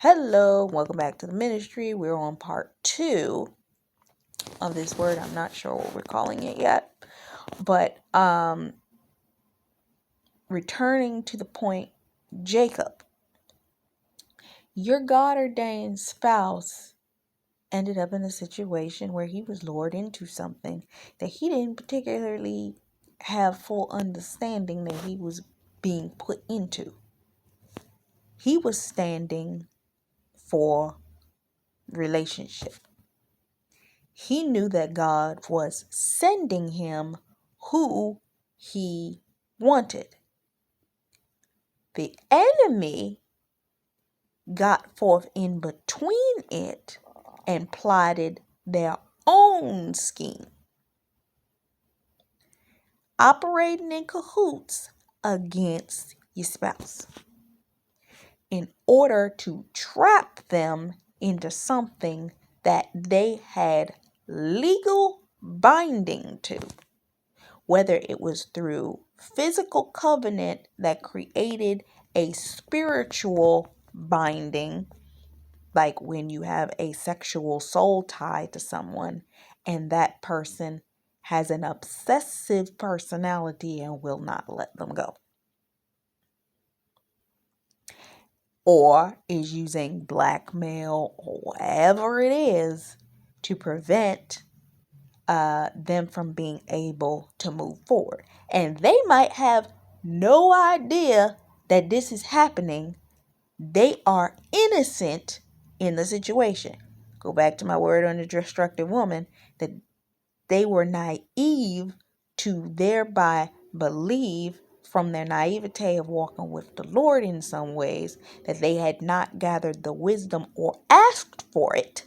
Hello, welcome back to the ministry. We're on part 2 of this word. I'm not sure what we're calling it yet, but returning to the point, Jacob, your God-ordained spouse ended up in a situation where he was lured into something that he didn't particularly have full understanding that he was being put into. He was standing for relationship. He knew that God was sending him who he wanted. The enemy got forth in between it and plotted their own scheme, operating in cahoots against your spouse in order to trap them into something that they had legal binding to, whether it was through physical covenant that created a spiritual binding, like when you have a sexual soul tie to someone and that person has an obsessive personality and will not let them go, or is using blackmail or whatever it is to prevent them from being able to move forward. And they might have no idea that this is happening. They are innocent in the situation. Go back to my word on the destructive woman, that they were naive to thereby believe, from their naivete of walking with the Lord in some ways, that they had not gathered the wisdom or asked for it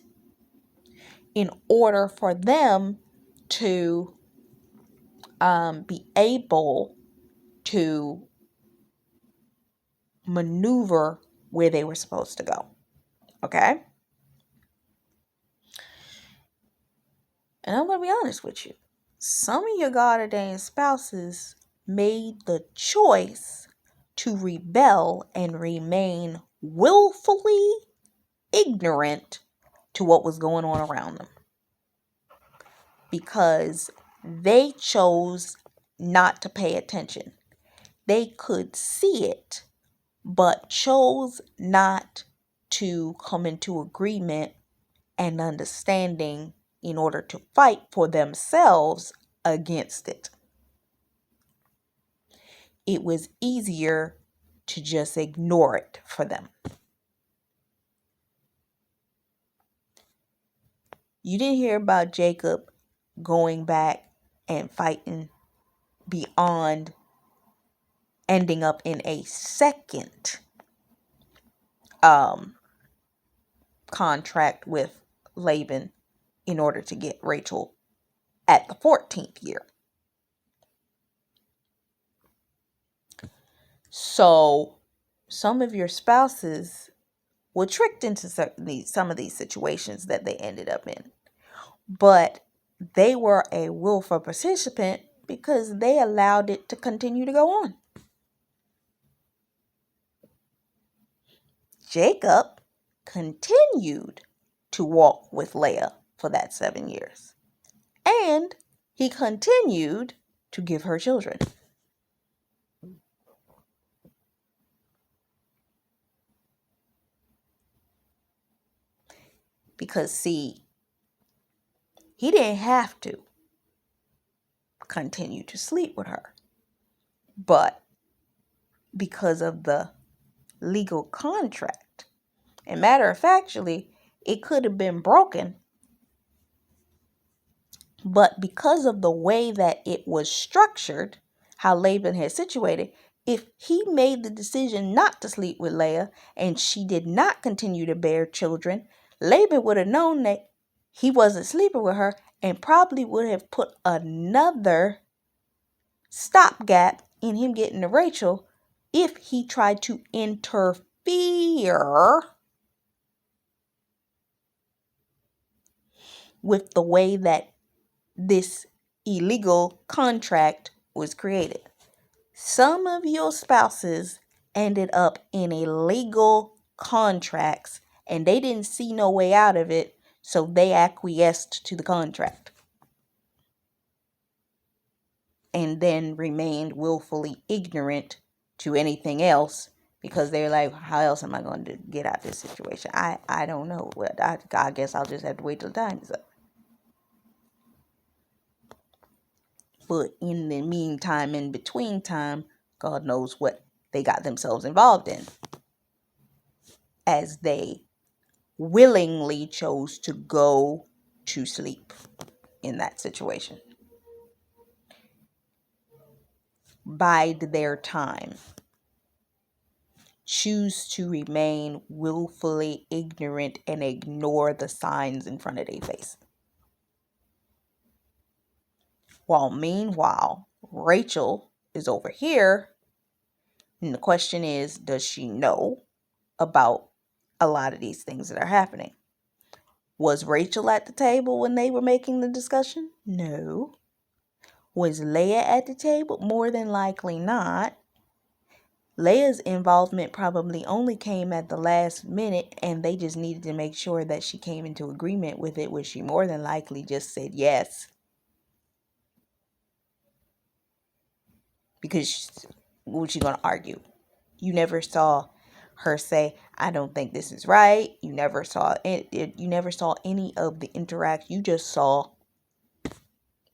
in order for them to be able to maneuver where they were supposed to go. Okay? And I'm going to be honest with you. Some of your God-ordained spouses made the choice to rebel and remain willfully ignorant to what was going on around them, because they chose not to pay attention. They could see it, but chose not to come into agreement and understanding in order to fight for themselves against it. It was easier to just ignore it for them. You didn't hear about Jacob going back and fighting beyond ending up in a second contract with Laban in order to get Rachel at the 14th year. So some of your spouses were tricked into some of these situations that they ended up in. But they were a willful participant because they allowed it to continue to go on. Jacob continued to walk with Leah for that 7 years. And he continued to give her children. Because, see, he didn't have to continue to sleep with her. But because of the legal contract, and matter of factly, it could have been broken. But because of the way that it was structured, how Laban had situated, if he made the decision not to sleep with Leah and she did not continue to bear children, Laban would have known that he wasn't sleeping with her and probably would have put another stopgap in him getting to Rachel if he tried to interfere with the way that this illegal contract was created. Some of your spouses ended up in illegal contracts and they didn't see no way out of it, so they acquiesced to the contract and then remained willfully ignorant to anything else because they're like, how else am I going to get out of this situation? I don't know. I guess I'll just have to wait till time is up. But in the meantime, in between time, God knows what they got themselves involved in as they willingly chose to go to sleep in that situation. Bide their time. Choose to remain willfully ignorant and ignore the signs in front of their face. While meanwhile, Rachel is over here, and the question is, does she know about a lot of these things that are happening? Was Rachel at the table when they were making the discussion? No. Was Leah at the table? More than likely not. Leah's involvement probably only came at the last minute, and they just needed to make sure that she came into agreement with it, which she more than likely just said yes. Because what was she going to argue? You never saw her say, I don't think this is right. You never saw it. You never saw any of the interact. You just saw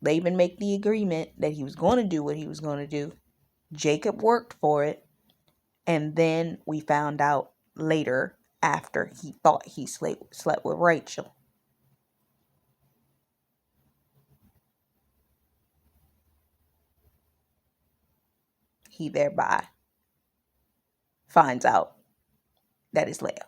Laban make the agreement that he was going to do what he was going to do. Jacob worked for it. And then we found out later, after he thought he slept with Rachel. He thereby finds out that it's Leah.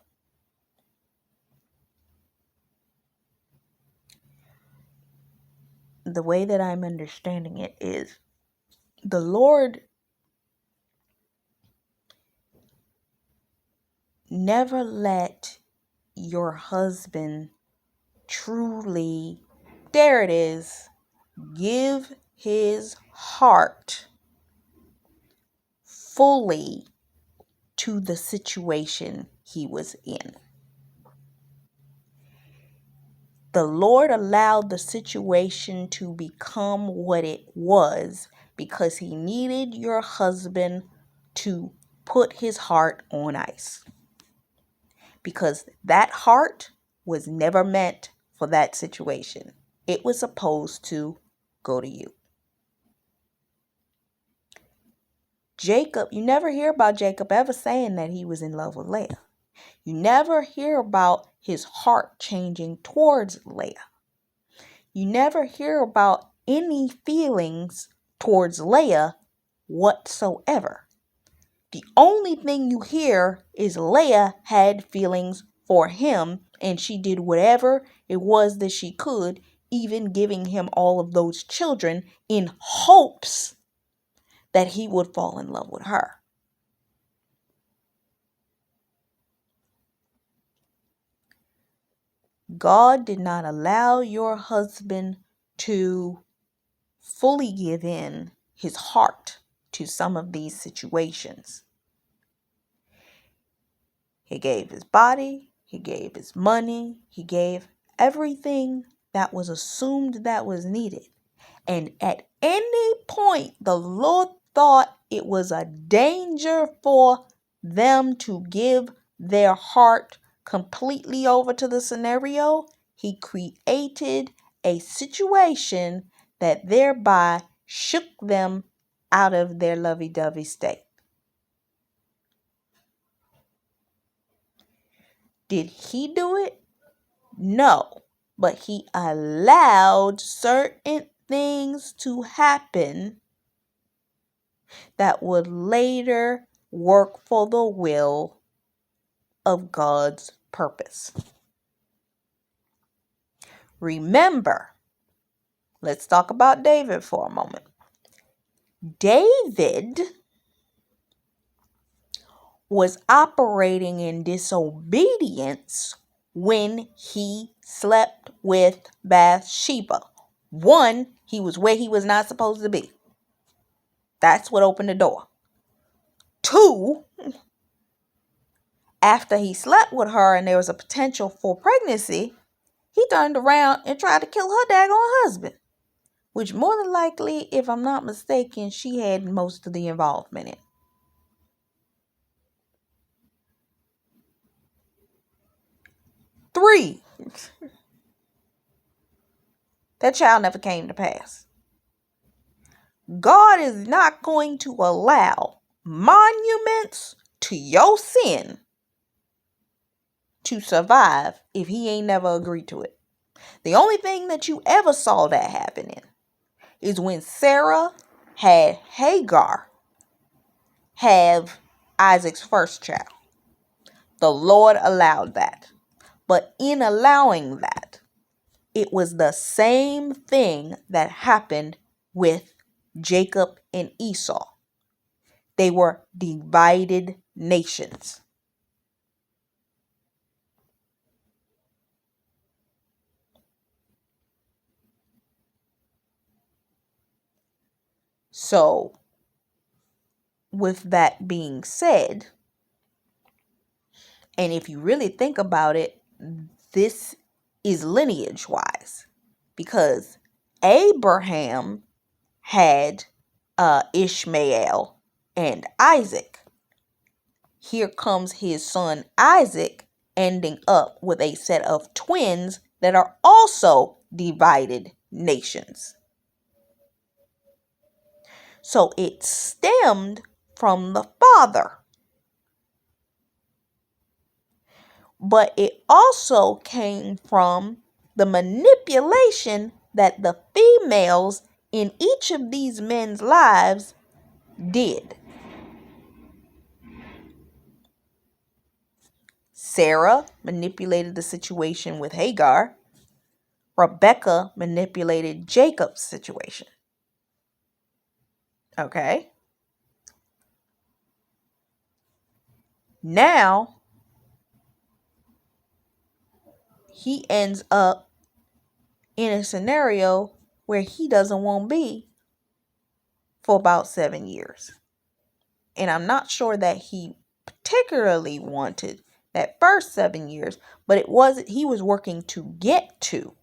The way that I'm understanding it is the Lord never let your husband truly, there it is, give his heart fully to the situation he was in. The Lord allowed the situation to become what it was because he needed your husband to put his heart on ice. Because that heart was never meant for that situation. It was supposed to go to you. Jacob, you never hear about Jacob ever saying that he was in love with Leah. You never hear about his heart changing towards Leah. You never hear about any feelings towards Leah whatsoever. The only thing you hear is Leah had feelings for him, and she did whatever it was that she could, even giving him all of those children in hopes that he would fall in love with her. God did not allow your husband to fully give in his heart to some of these situations. He gave his body, he gave his money, he gave everything that was assumed that was needed. And at any point, the Lord thought it was a danger for them to give their heart completely over to the scenario. He created a situation that thereby shook them out of their lovey-dovey state. Did he do it? No, but he allowed certain things to happen that would later work for the will of God's purpose. Remember, let's talk about David for a moment. David was operating in disobedience when he slept with Bathsheba. One, he was where he was not supposed to be. That's what opened the door. Two, After he slept with her and there was a potential for pregnancy, he turned around and tried to kill her daggone husband, which more than likely, if I'm not mistaken, she had most of the involvement in. 3, that child never came to pass. God is not going to allow monuments to your sin to survive if he ain't never agreed to it. The only thing that you ever saw that happen in is when Sarah had Hagar have Isaac's first child. The Lord allowed that. But in allowing that, it was the same thing that happened with Jacob and Esau. They were divided nations. So, with that being said, and if you really think about it, this is lineage wise, because Abraham had Ishmael and Isaac. Here comes his son Isaac, ending up with a set of twins that are also divided nations. So it stemmed from the father. But it also came from the manipulation that the females in each of these men's lives did. Sarah manipulated the situation with Hagar. Rebecca manipulated Jacob's situation. Okay? Now, he ends up in a scenario where he doesn't want to be for about 7 years. And I'm not sure that he particularly wanted that first 7 years, but he was working to get to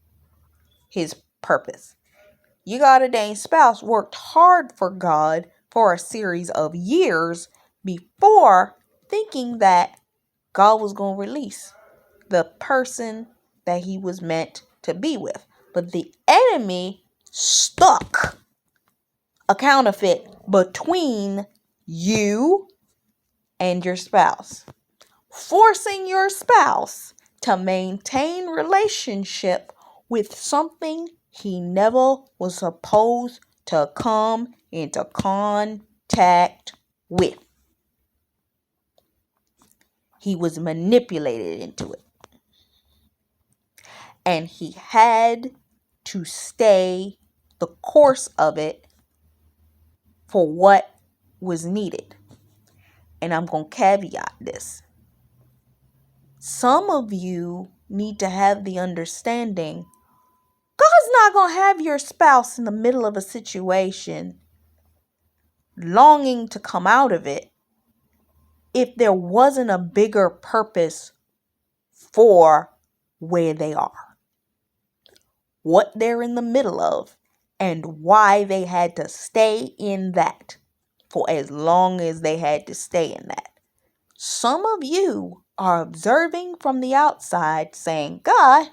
his purpose. You got a dang spouse worked hard for God for a series of years before thinking that God was going to release the person that he was meant to be with. But the enemy stuck a counterfeit between you and your spouse, forcing your spouse to maintain relationship with something he never was supposed to come into contact with. He was manipulated into it. And he had to stay the course of it for what was needed. And I'm going to caveat this. Some of you need to have the understanding God's not going to have your spouse in the middle of a situation longing to come out of it if there wasn't a bigger purpose for where they are, what they're in the middle of, and why they had to stay in that for as long as they had to stay in that. Some of you are observing from the outside saying, God,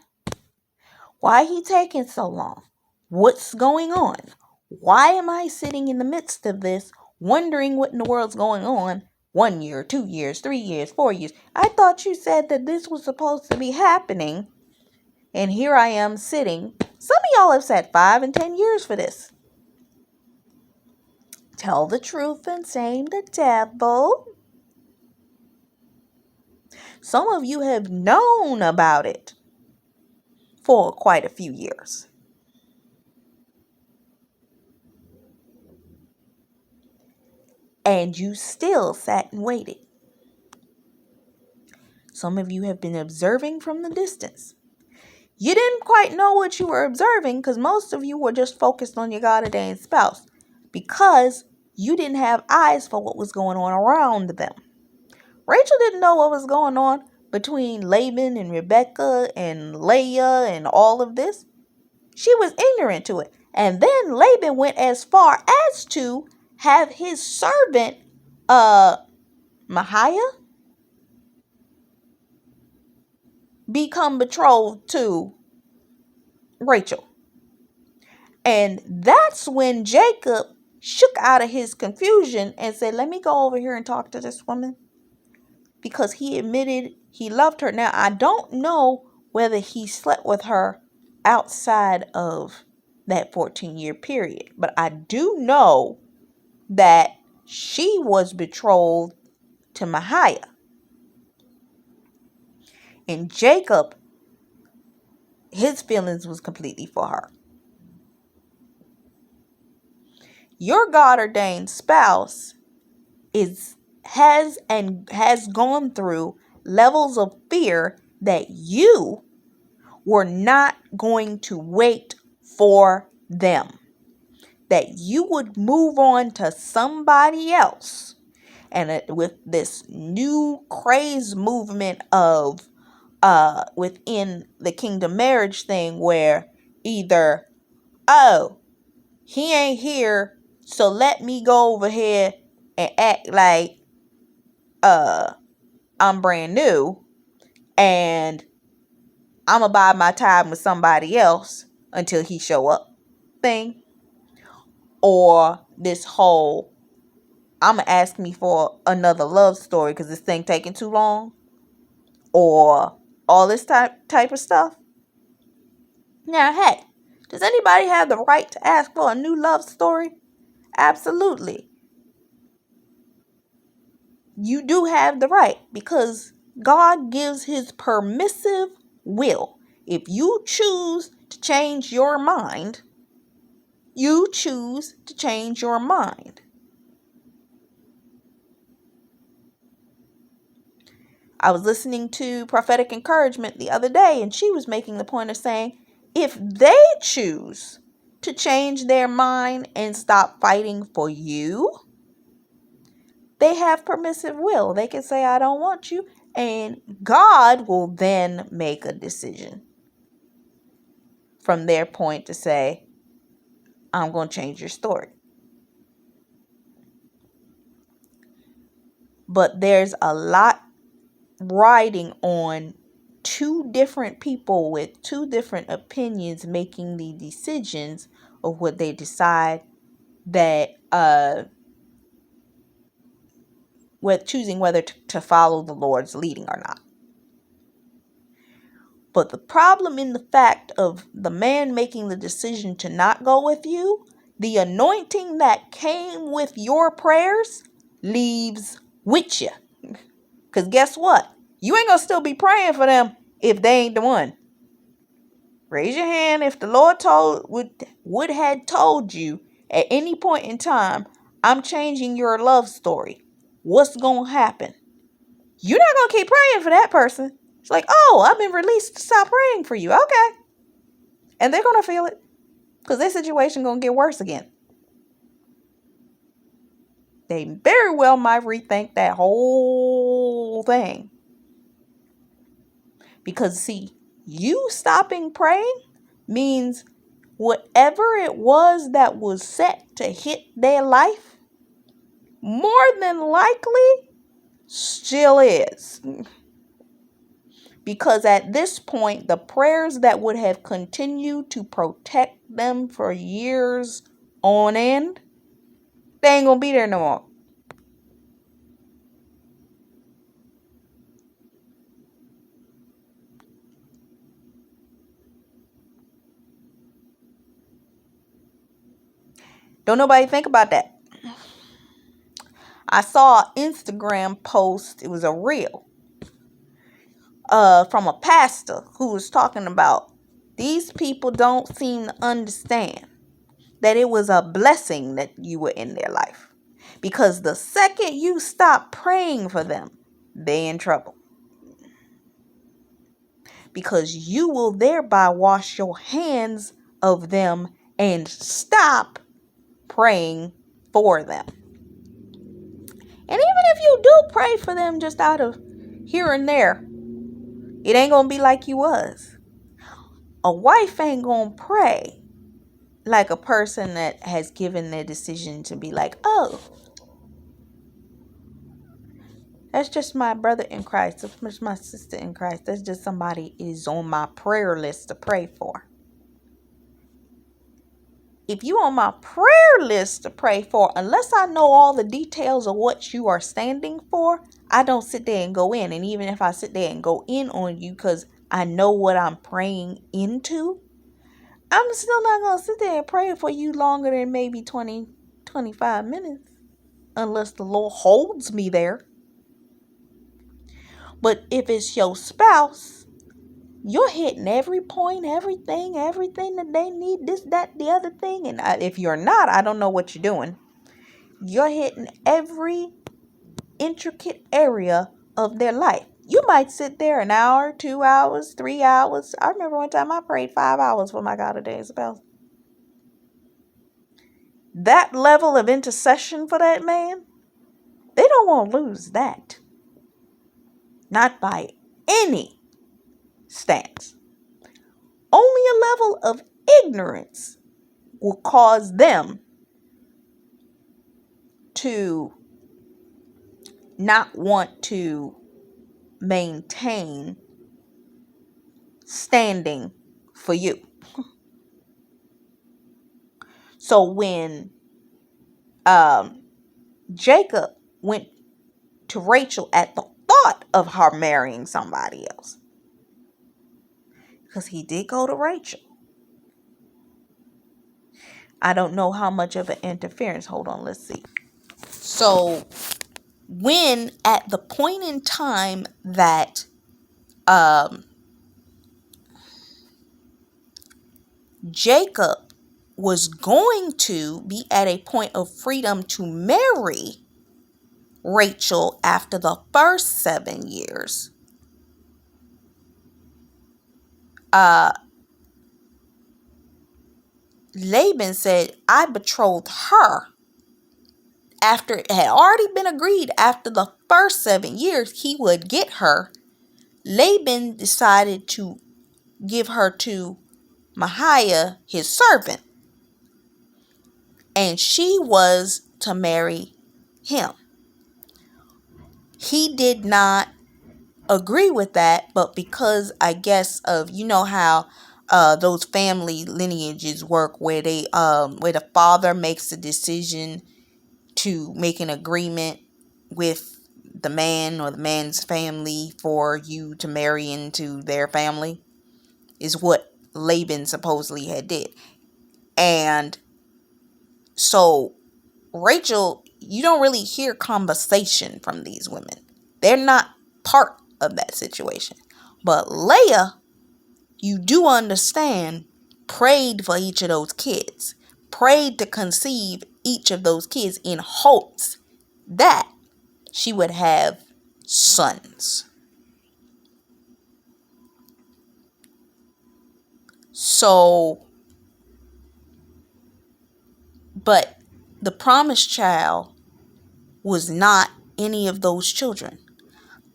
why he taking so long? What's going on? Why am I sitting in the midst of this, wondering what in the world's going on? 1 year, 2 years, 3 years, 4 years. I thought you said that this was supposed to be happening. And here I am sitting. Some of y'all have said 5 and 10 years for this. Tell the truth and shame the devil. Some of you have known about it for quite a few years. And you still sat and waited. Some of you have been observing from the distance. You didn't quite know what you were observing because most of you were just focused on your goddamn spouse because you didn't have eyes for what was going on around them. Rachel didn't know what was going on between Laban and Rebekah and Leah and all of this. She was ignorant to it. And then Laban went as far as to have his servant, Mahiah, become betrothed to Rachel. And that's when Jacob shook out of his confusion and said, let me go over here and talk to this woman. Because he admitted he loved her. Now, I don't know whether he slept with her outside of that 14-year period. But I do know that she was betrothed to Mahiah. And Jacob, his feelings was completely for her. Your God-ordained spouse has gone through levels of fear that you were not going to wait for them. That you would move on to somebody else. And with this new craze movement of within the kingdom marriage thing, where either, oh, he ain't here, so let me go over here and act like I'm brand new, and I'm gonna bide my time with somebody else until he show up thing. Or this whole, I'm gonna ask me for another love story because this thing taking too long. Or all this type of stuff. Now, hey, does anybody have the right to ask for a new love story? Absolutely. You do have the right, because God gives his permissive will. If you choose to change your mind, you choose to change your mind. I was listening to Prophetic Encouragement the other day, and she was making the point of saying, if they choose to change their mind and stop fighting for you, they have permissive will. They can say, I don't want you. And God will then make a decision from their point to say, I'm going to change your story. But there's a lot riding on two different people with two different opinions making the decisions of what they decide that with choosing whether to follow the Lord's leading or not. But the problem in the fact of the man making the decision to not go with you, the anointing that came with your prayers leaves with you. Because guess what? You ain't going to still be praying for them if they ain't the one. Raise your hand if the Lord would had told you at any point in time, I'm changing your love story. What's going to happen? You're not going to keep praying for that person. It's like, oh, I've been released to stop praying for you. Okay. And they're going to feel it, because their situation going to get worse again. They very well might rethink that whole thing. Because, see, you stopping praying means whatever it was that was set to hit their life, more than likely, still is. Because at this point, the prayers that would have continued to protect them for years on end, they ain't gonna be there no more. Don't nobody think about that. I saw an Instagram post, it was a reel, from a pastor who was talking about these people don't seem to understand that it was a blessing that you were in their life. Because the second you stop praying for them, they're in trouble. Because you will thereby wash your hands of them and stop praying for them. And even if you do pray for them just out of here and there, it ain't gonna be like you was. A wife ain't gonna pray like a person that has given their decision to be like, oh, that's just my brother in Christ. That's just my sister in Christ. That's just somebody is on my prayer list to pray for. If you on my prayer list to pray for, unless I know all the details of what you are standing for, I don't sit there and go in. And even if I sit there and go in on you because I know what I'm praying into, I'm still not going to sit there and pray for you longer than maybe 20, 25 minutes. Unless the Lord holds me there. But if it's your spouse, you're hitting every point, everything that they need, this, that, the other thing. And if you're not, I don't know what you're doing. You're hitting every intricate area of their life. You might sit there an hour, 2 hours, 3 hours. I remember one time I prayed 5 hours for my God-ordained spouse. That level of intercession for that man, they don't want to lose that. Not by any stance. Only a level of ignorance will cause them to not want to maintain standing for you. So when Jacob went to Rachel at the thought of her marrying somebody else, because he did go to Rachel. I don't know how much of an interference. Hold on, let's see. So when at the point in time that Jacob was going to be at a point of freedom to marry Rachel after the first 7 years, Laban said, I betrothed her. After it had already been agreed after the first 7 years he would get her, Laban decided to give her to Mahiah, his servant, and she was to marry him. He did not agree with that, but because I guess of, you know how those family lineages work, where they where the father makes a decision to make an agreement with the man or the man's family for you to marry into their family, is what Laban supposedly had did. And so Rachel, you don't really hear conversation from these women. They're not part of that situation. But Leah, you do understand, prayed for each of those kids. Prayed to conceive each of those kids in hopes that she would have sons. So, but the promised child was not any of those children.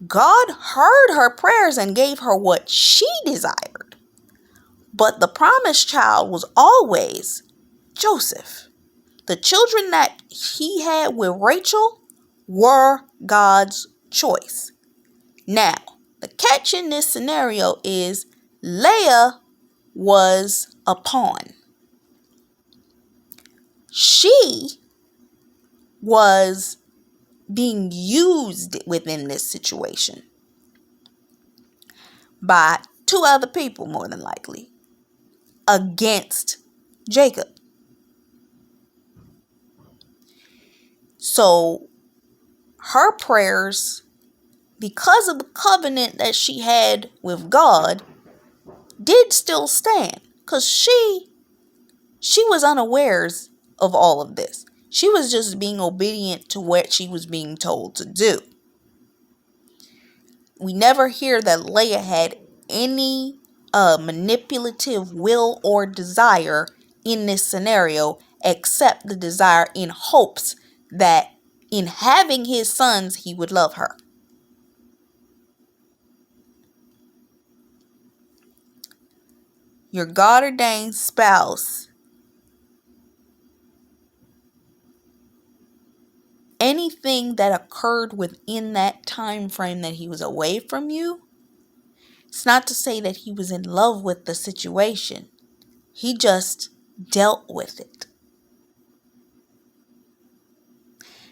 God heard her prayers and gave her what she desired. But the promised child was always Joseph. The children that he had with Rachel were God's choice. Now, the catch in this scenario is Leah was a pawn. She was being used within this situation by 2 other people, more than likely, against Jacob. So her prayers, because of the covenant that she had with God, did still stand, because she was unawares of all of this. She was just being obedient to what she was being told to do. We never hear that Leah had any manipulative will or desire in this scenario, except the desire in hopes that in having his sons, he would love her. Your God-ordained spouse, anything that occurred within that time frame that he was away from you, it's not to say that he was in love with the situation. He just dealt with it.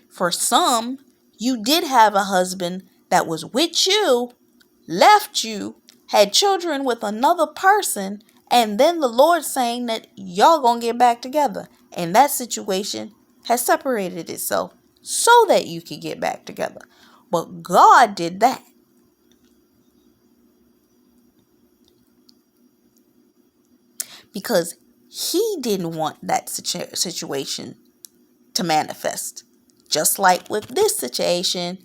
For some, you did have a husband that was with you, left you, had children with another person, and then the Lord saying that y'all gonna get back together. And that situation has separated itself so that you could get back together. But God did that. Because he didn't want that situation to manifest. Just like with this situation,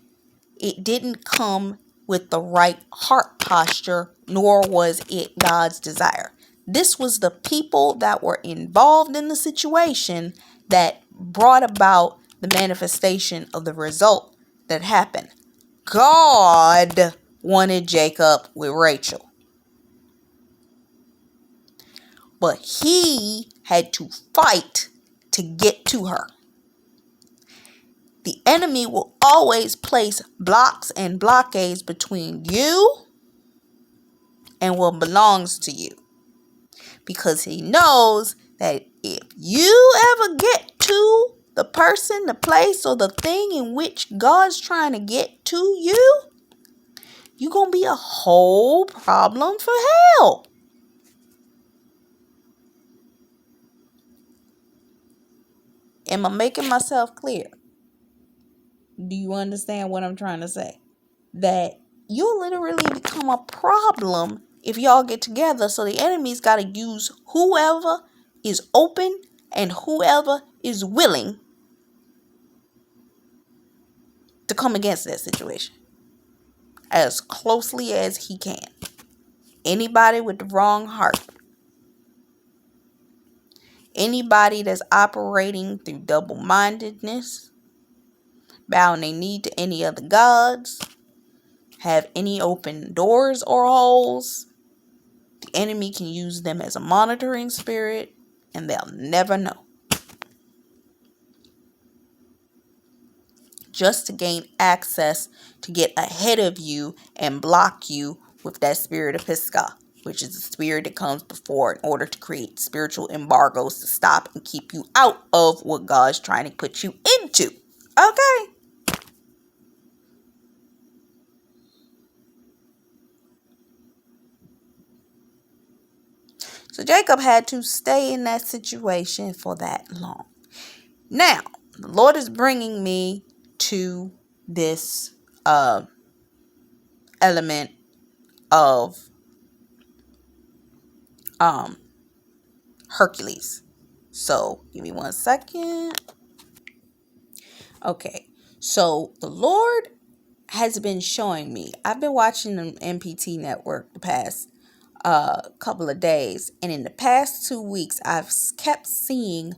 it didn't come with the right heart posture, nor was it God's desire. This was the people that were involved in the situation that brought about the manifestation of the result that happened. God wanted Jacob with Rachel, but he had to fight to get to her. The enemy will always place blocks and blockades between you and what belongs to you, because he knows that if you ever get to the person, the place, or the thing in which God's trying to get to you, you're going to be a whole problem for hell. Am I making myself clear? Do you understand what I'm trying to say? That you'll literally become a problem if y'all get together. So the enemy's got to use whoever is open and whoever is willing to come against that situation as closely as he can. Anybody with the wrong heart, anybody that's operating through double-mindedness, bowing their knee to any other gods, have any open doors or holes, the enemy can use them as a monitoring spirit, and they'll never know. Just to gain access to get ahead of you and block you with that spirit of Pisgah, which is the spirit that comes before in order to create spiritual embargoes to stop and keep you out of what God's trying to put you into. Okay? So Jacob had to stay in that situation for that long. Now, the Lord is bringing me to this element of Hercules. So give me 1 second. Okay, so the Lord has been showing me. I've been watching the MPT network the past couple of days, and in the past 2 weeks, I've kept seeing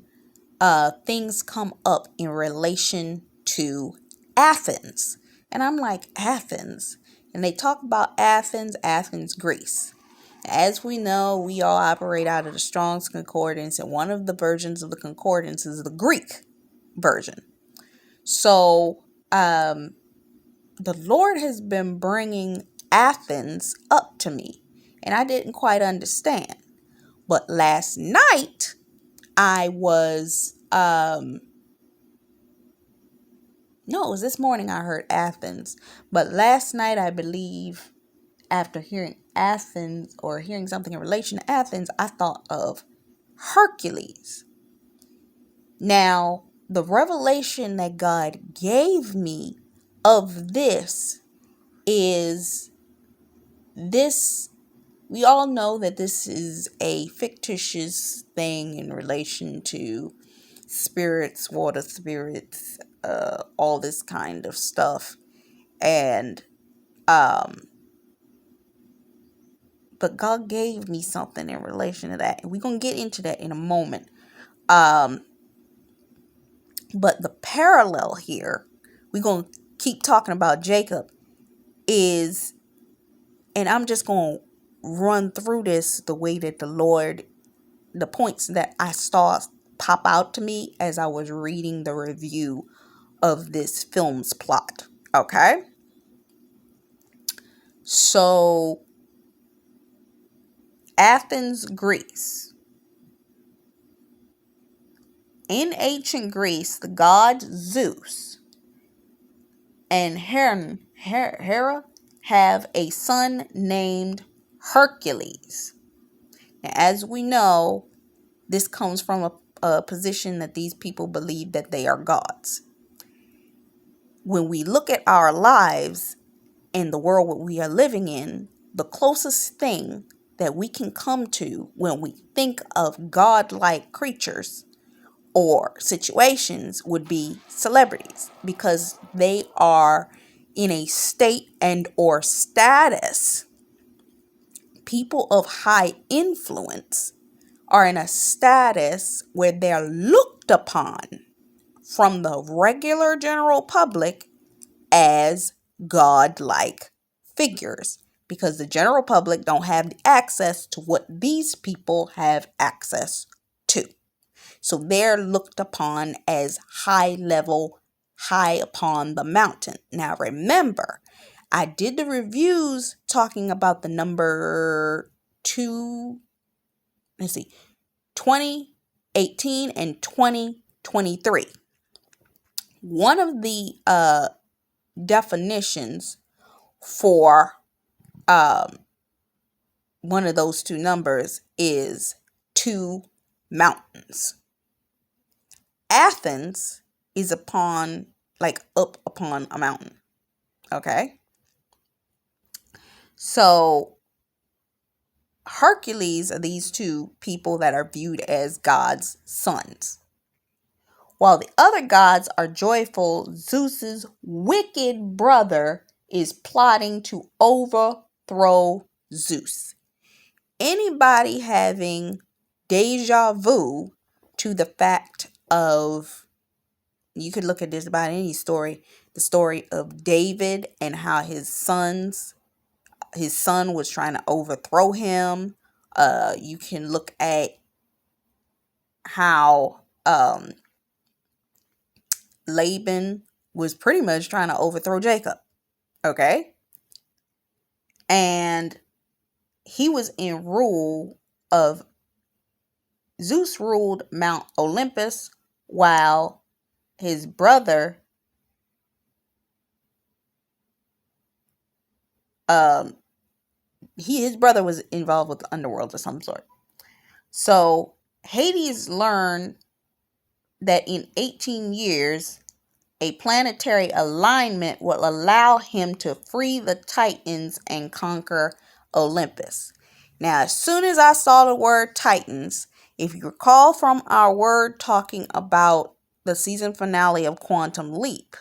things come up in relation to Athens, and I'm like, Athens, and they talk about Athens, Greece. As we know, we all operate out of the Strong's Concordance, and one of the versions of the Concordance is the Greek version. So, the Lord has been bringing Athens up to me, and I didn't quite understand. But last night, I was, no, it was this morning I heard Athens. But last night, I believe, after hearing Athens or hearing something in relation to Athens, I thought of Hercules. Now, the revelation that God gave me of this is this. We all know that this is a fictitious thing in relation to spirits, water spirits, all this kind of stuff. And, but God gave me something in relation to that. And we're going to get into that in a moment. But the parallel here we're going to keep talking about Jacob, is, and I'm just going to run through this the way that the points that I saw pop out to me as I was reading the review of this film's plot. Okay? So, Athens, Greece. In ancient Greece, the god Zeus and Hera have a son named Hercules. Now, as we know, this comes from a position that these people believe that they are gods. When we look at our lives and the world that we are living in, the closest thing that we can come to when we think of godlike creatures or situations would be celebrities, because they are in a state and or status. People of high influence are in a status where they're looked upon from the regular general public as godlike figures, because the general public don't have access to what these people have access to. So they're looked upon as high level, high upon the mountain. Now remember, I did the reviews talking about the number 2018 and 2023. One of the definitions for one of those two numbers is two mountains. Athens is up upon a mountain. Okay? So Hercules are these two people that are viewed as God's sons. While the other gods are joyful, Zeus's wicked brother is plotting to overthrow Zeus. Anybody having deja vu to the fact of, you could look at this about any story, the story of David and how his son was trying to overthrow him. You can look at how Laban was pretty much trying to overthrow Jacob. Okay? And he was in rule of, Zeus ruled Mount Olympus, while his brother his brother was involved with the underworld of some sort. So Hades learned that in 18 years, a planetary alignment will allow him to free the Titans and conquer Olympus. Now, as soon as I saw the word Titans, if you recall from our word talking about the season finale of Quantum Leap,